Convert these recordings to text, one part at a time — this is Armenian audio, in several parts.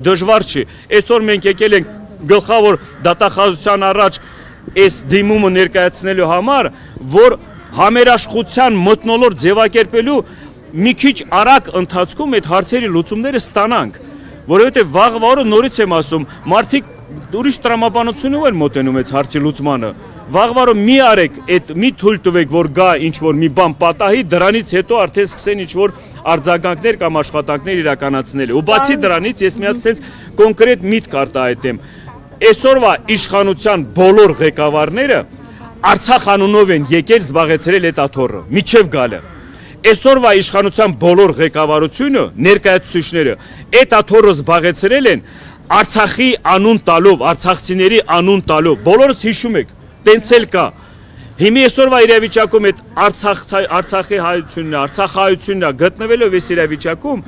Դժվար չի, այսօր մենք եկել ենք գլխավոր դատախազության առաջ այս դիմումը ներկայացնելու համար, որ համերաշխության մթնոլորտ ձևակերպելու մի քիչ արագ ընթացքում այդ հարցերի լուծումները ստանանք, որովհետև վաղ օրը նորից եմ ասում, մարդիկ ուրիշ տրամաբանությունով են մոտենում այդ հարցի լուծմանը, վաղ օրը մի արեք, մի թույլ տվեք, որ գա ինչ-որ մի բան պատահի, դրանից հետո արդեն սկսեն ինչ-որ արձագանքներ կամ աշխատանքներ իրականացնել։ Ու բացի դրանից ես մի հատ sense կոնկրետ միտք արտահայտեմ։ Այսօրվա իշխանության բոլոր ղեկավարները Արցախ անունով են եկել զբաղեցրել այդ աթոռը, միջև գալը։ Այսօրվա իշխանության բոլոր ղեկավարությունը, ներկայացուցիչները այդ աթոռը զբաղեցրել են Արցախի անուն տալով, արցախցիների անուն տալով։ Բոլորս հիշում եք, տենց էլ կա։ Հիմի այսօրվա իրավիճակում այդ Արցախի հայությունն է, Արցախ հայությունն է գտնվելով այս իրավիճակում,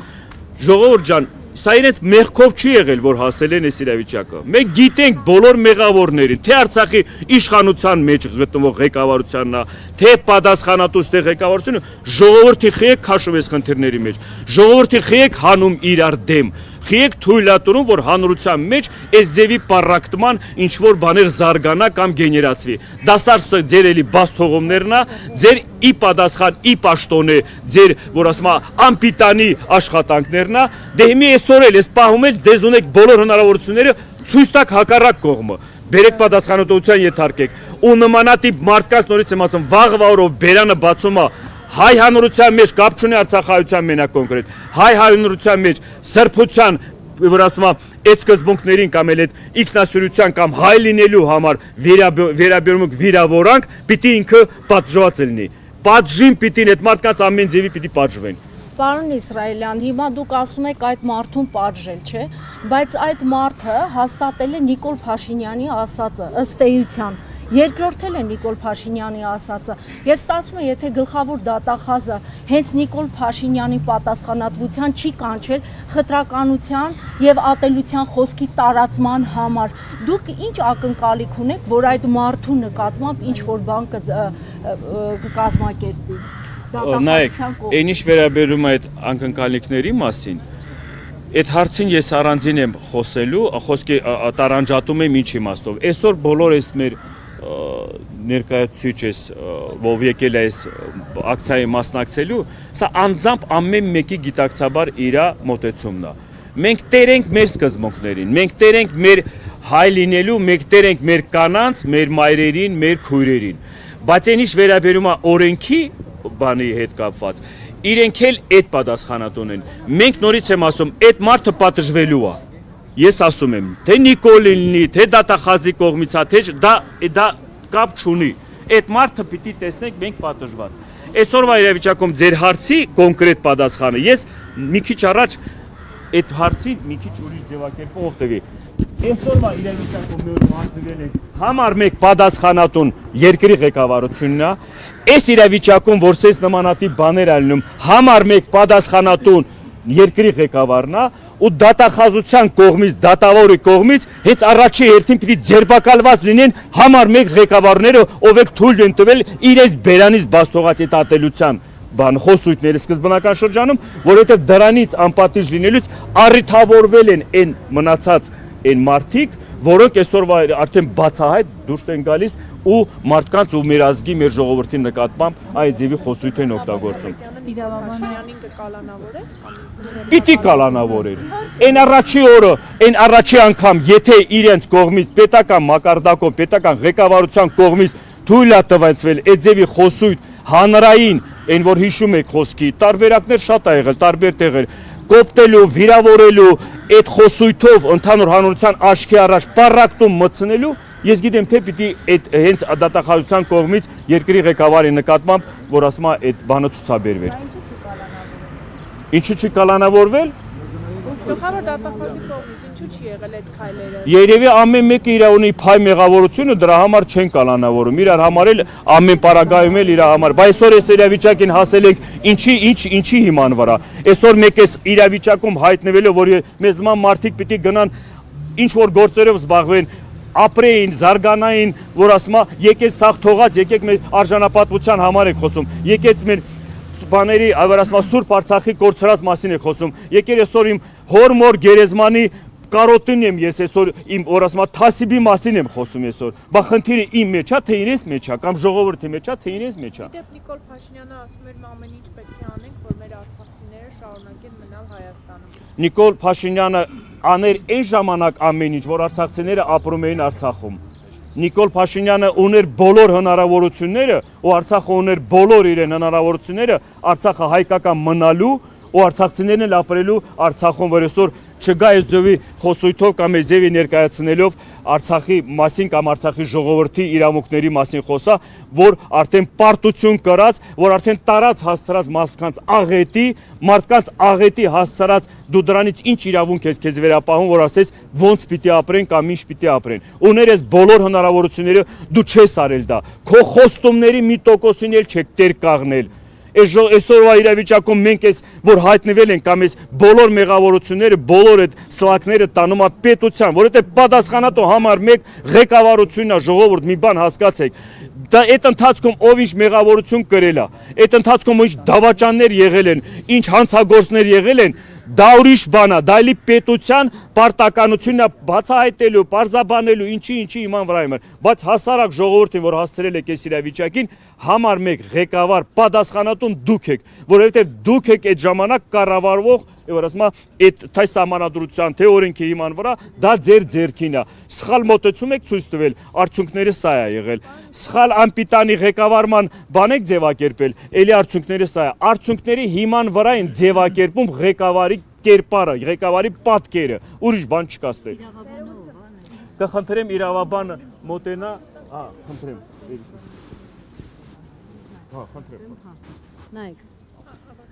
ժողովուրդ ջան, սա իրենց մեղքով չի եղել, որ հասել են այս իրավիճակը։ Մենք գիտենք բոլոր մեղավորներին, թե Արցախի իշխանության մեջ գտնվող ղեկավարությանն է, թե պատասխանատու ստեղ ղեկավարությունը, ժողովրդի խիեք քաշում այս խնդիրների մեջ, ժողովրդի խիեք հանում իրար դեմ, խիեք թույլատրում, որ հանրության մեջ այս ձևի պարակտման ինչ-որ բաներ զարգանա կամ գեներացվի։ Դա սարսը ձեր էլի բաց թողումներն է, ձեր ի պատասխան, ի պաշտոնե, ձեր, որ ասում է, անպիտանի աշխատանքներն է, դե հիմի այսօր էլ, այս պահում էլ դեզ ունեք բոլոր հնարավորությունները ցույց տաք հակառակ կողմը, բերեք պատասխանատվության ենթարկեք, ու նմանատիպ մարդկանց նորից եմ ասում, վաղ օրով բերանը բացում է հայ հանրության մեջ կապ չունի Արցախայության մենակ կոնկրետ, հայ հանրության մեջ սրբության, որ ասում է, այդ սկզբունքներին կամ էլ այդ ինքնասիրության կամ հայ լինելու համար վերաբերում վիրավորանք, պիտի ինքը պատժված լինի։ Պատժին պիտի այդ մարդկանց ամեն ձևի պիտի պատժվեն։ Պարոն Իսրայելյան, հիմա դուք ասում եք այդ մարդուն պատժել, չէ, բայց այդ մարդը հաստատել է Նիկոլ Փաշինյանի ասածը, ըստ էության, երկրորդել է Նիկոլ Փաշինյանի ասածը, եւ ստացվում է, եթե գլխավոր դատախազը հենց Նիկոլ Փաշինյանի պատասխանատվության չի կանչել խտրականության եւ ատելության խոսքի տարածման համար, դուք ինչ ակնկալիք ունեք, որ այդ մարդու նկատմամբ ինչ որ բան կկազմակերպվի։ Նայեք, այն ինչ վերաբերում է այդ անկնկալիքների մասին, այդ հարցին ես առանձին եմ խոսելու, խոսքի տարանջատում եմ ինչ իմաստով։ Այսօր բոլոր այս մեր ներկայացուցիչ ով եկել է այս ակցիայի մասնակցելու, սա անձամբ ամեն մեկի գիտակցաբար իր մոտեցումն է։ Մենք տեր ենք մեր սկզբունքներին, մենք տեր ենք մեր հայ լինելու, մենք տեր ենք մեր կանանց, մեր մայրերին, մեր քույրերին։ Բայց այն ինչ վերաբերում է օրենքի բանի հետ կապված, իրենք էլ այդ պատասխանատուն են։ Մենք նորից եմ ասում, այդ մարդը պատժվելու է։ Ես ասում եմ, թե Նիկոլին լինի, թե դատախազի կողմից է, թե դա կապ չունի։ Այդ մարդը պիտի տեսնենք մենք պատժված։ Այսօրվա իրավիճակում ձեր հարցի կոնկրետ պատասխանը, ես մի քիչ առաջ այդ հարցին մի քիչ ուրիշ ձևակերպով տվի։ Այսօրվա իրավիճակում մենք մարտվել ենք համար մեկ պատասխանատուն երկրի ղեկավարությունն է, այս իրավիճակում որ ցես նմանատիպ բաներ ալնում, համար մեկ պատասխանատուն երկրի ղեկավարն է, ու դատախազության կողմից, դատավորի կողմից հենց առաջի հերթին պիտի ձերբակալված լինեն համար մեկ ղեկավարները, ով եք թույլ են տվել իրենց բերանից բաց թողած այդ ատելության բան խոսույթները սկզբնական շրջանում, որովհետև դրանից անպատիժ լինելուց առիթավորվել են այն մնացած այն մարդիկ, որոնք այսօրվա արդեն բացահայտ դուրս են գալիս ու մարդկանց ու մեր ազգի, մեր ժողովրդի նկատմամբ այդ ձևի խոսույթ են օգտագործում։ Պիտի կալանավորել։ Այն առաջի օրը, այն առաջի անգամ, եթե իրենց կողմից պետական մակարդակով, պետական ղեկավարության կողմից թույլ է տվեցվել այդ ձևի խոսույթ հանրային, այն որ հիշում եք խոսքի, տարբերակներ շատ ա եղել, տարբեր տեղեր, կոպտելու, վիրավորելու, այդ խոսույթով ընդհանուր հանրության աչքի առաջ պարակտում մտցնելու, ես գիտեմ թե պիտի հենց դատախազության կողմից երկրի ղեկավարի նկատմամբ, որ ասում է այդ բանը ցուցաբերվեր։ Ինչու չի կալանավորվել։ Գլխավոր դատախազի կողմից ինչու չի եղել այդ քայլերը։ Երևի ամեն մեկը իր ունի փայ մեղավորությունը, դրա համար չեն կալանավորում։ Իրար համար էլ ամեն պարագայում էլ իր համար։ Բայց այսօր այս իրավիճակին հասել ենք ինչի հիման վրա։ Այսօր մեկ էս իրավիճակում հայտնվելով, որ մեզ նման մարդիկ պիտի գնան ինչ որ գործերով զբաղվեն, ապրեին, զարգանային, որ ասում է, եկեք սաղ թողած, եկեք մեր արժանապատվության համար եք խոսում, եկեք մեր բաների, ավերասմա Սուրբ Արցախի կորցրած մասին եք խոսում, եկեր այսօր իմ հոր մոր գերեզմանի կարոտին եմ ես այսօր իմ որ ասում թասիբի մասին եմ խոսում այսօր։ Բա խնդիրը իմ մեջ է, թե իրենց մեջ է, կամ ժողովրդի մեջ է, թե իրենց մեջ է։ Դեպ Նիկոլ Փաշինյանը ասում էր ամեն ինչ պետք է անենք, որ մեր արցախցիները շարունակեն մնալ Հայաստանում։ Նիկոլ Փաշինյանը աներ այն ժամանակ ամեն ինչ, որ արցախցիները ապրում էին Արցախում։ Նիկոլ Փաշինյանը ուներ բոլոր հնարավորությունները, ու Արցախը ուներ բոլոր իրեն հնարավորությունները Արցախը հայկական մնալու ու արցախցիներն էլ ապրելու Արցախում, որ այսօր չգա այս ձևի խոսույթով կամ այս ձևի ներկայացնելով Արցախի մասին կամ Արցախի ժողովրդի իրավունքների մասին խոսա, որ արդեն պարտություն կրած, որ արդեն տարած հասցրած մարդկանց աղետի հասցրած դու դրանից ինչ իրավունք ես քեզ վերապահում, որ ասես ոնց պիտի ապրեն կամ ինչ պիտի ապրեն։ Ուներ ես բոլոր հնարավորությունները, դու չես արել դա։ Քո խոստումների մի տոկոսին էլ չեք տեր կաղնել։ Այսօրվա իրավիճակում մենք ես որ հայտնվել են կամ այս բոլոր մեղավորությունները, բոլոր այդ սլակները տանում է պետության, որովհետև պատասխանատու համար մեկ ղեկավարությունն է, ժողովուրդ մի բան հասկացեք։ Դա այդ ընթացքում ով ինչ մեղավորություն կրել է, այդ ընթացքում ինչ դավաճաններ եղել են, ինչ հանցագործներ եղել են, դա ուրիշ բան է, դա էլի պետության պարտականությունն է բացահայտելու, պարզաբանելու, ինչի իման վրա եմ, բայց հասարակ ժողովրդին, որ հասցրել եք այս իրավիճակին, համար մեկ ղեկավար պատասխանատուն դուք եք, որովհետև դուք եք այդ ժամանակ կառավարվող, որ ասում այդ թե սահմանադրության, թե օրենքի իման վրա, դա ձեր ձեռքին է։ Սխալ մոտեցում եք ցույց տվել, արդյունքները սա է եղել։ Սխալ անպիտանի ղեկավարման բան եք ձևակերպել, էլի արդյունքները սա է։ Արդյունքների հիման վրա են ձևակերպում ղեկավարի կերպարը, ղեկավարի պատկերը, ուրիշ բան չկա ստեղ։ Կխնդրեմ իրավաբանը մոտենա, խնդրեմ։ Հա, խնդրեմ։ Նայեք